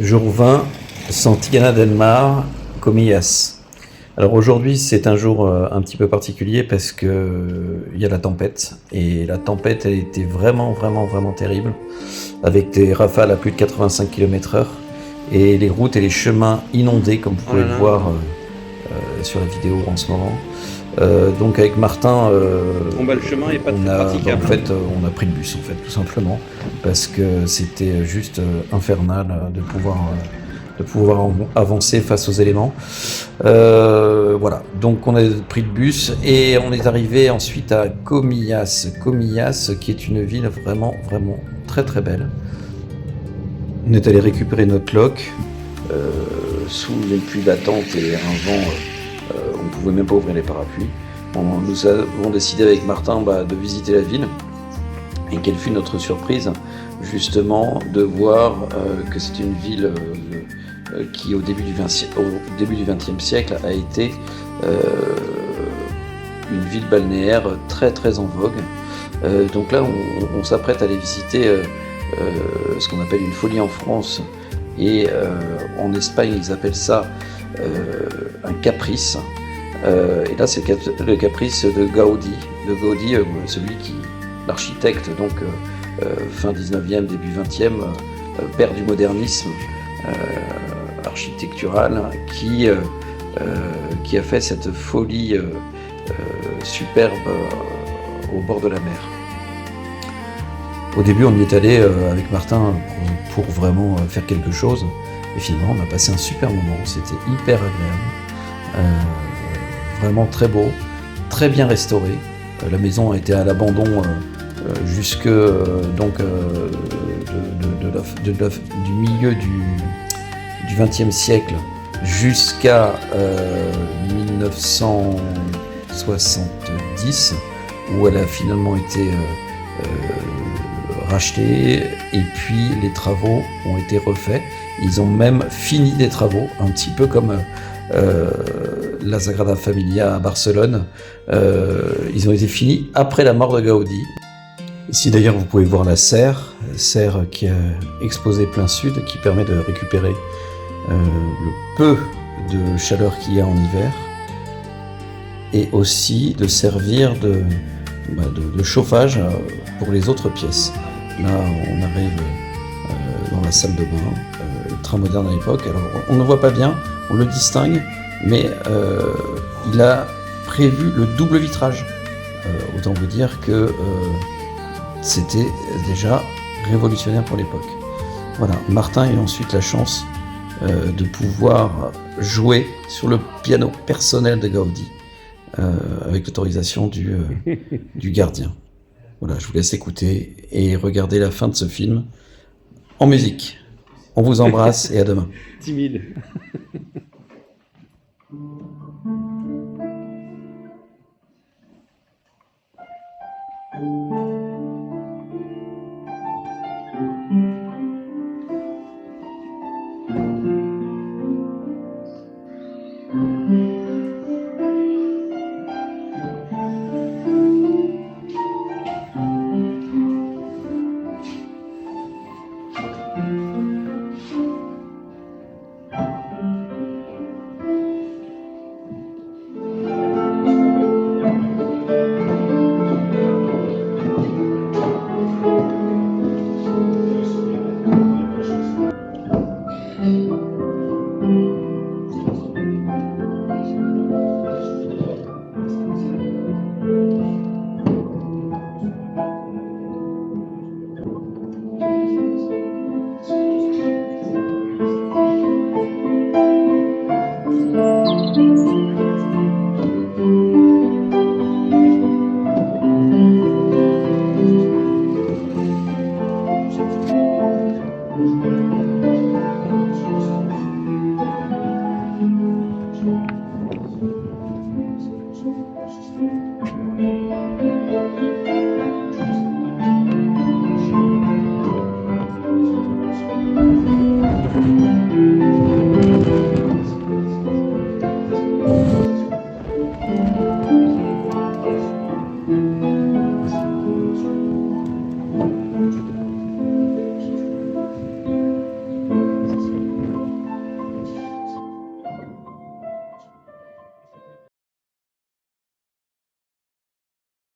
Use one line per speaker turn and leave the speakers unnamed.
Jour 20, Santillana del Mar, Comillas. Alors aujourd'hui c'est un jour un petit peu particulier parce que il y a la tempête et la tempête elle était vraiment terrible avec des rafales à plus de 85 km/h et les routes et les chemins inondés comme vous pouvez le voir sur la vidéo en ce moment. Donc avec Martin,
le chemin est pas très praticable.
En fait, on a pris le bus en fait tout simplement parce que c'était juste infernal de pouvoir avancer face aux éléments. Voilà, donc on a pris le bus et on est arrivé ensuite à Comillas, qui est une ville vraiment très belle. On est allé récupérer notre loc sous les pluies battantes et un vent. On ne pouvait même pas ouvrir les parapluies. Nous avons décidé avec Martin de visiter la ville. Et quelle fut notre surprise, justement, de voir que c'est une ville qui, au début du XXe siècle, a été une ville balnéaire très en vogue. Donc là, on s'apprête à aller visiter ce qu'on appelle une folie en France. Et en Espagne, ils appellent ça un caprice. Et là, c'est le caprice de Gaudi. Celui qui, l'architecte, donc fin 19e, début 20e, père du modernisme architectural, qui a fait cette folie superbe au bord de la mer. Au début, on y est allé avec Martin pour vraiment faire quelque chose. Et finalement, on a passé un super moment. C'était hyper agréable. Vraiment très beau, très bien restauré. La maison a été à l'abandon jusque du milieu du XXe siècle jusqu'à 1970, où elle a finalement été rachetée, et puis les travaux ont été refaits. Ils ont même fini des travaux, un petit peu comme la Sagrada Familia à Barcelone. Ils ont été finis après la mort de Gaudi. Ici d'ailleurs vous pouvez voir la serre qui est exposée plein sud, qui permet de récupérer le peu de chaleur qu'il y a en hiver, et aussi de servir de chauffage pour les autres pièces. Là on arrive dans la salle de bain, très moderne à l'époque. Alors on ne voit pas bien, on le distingue, mais il a prévu le double vitrage. Autant vous dire que c'était déjà révolutionnaire pour l'époque. Voilà, Martin a eu ensuite la chance de pouvoir jouer sur le piano personnel de Gaudi, avec l'autorisation du gardien. Voilà, je vous laisse écouter et regarder la fin de ce film en musique. On vous embrasse et à demain.
Timide.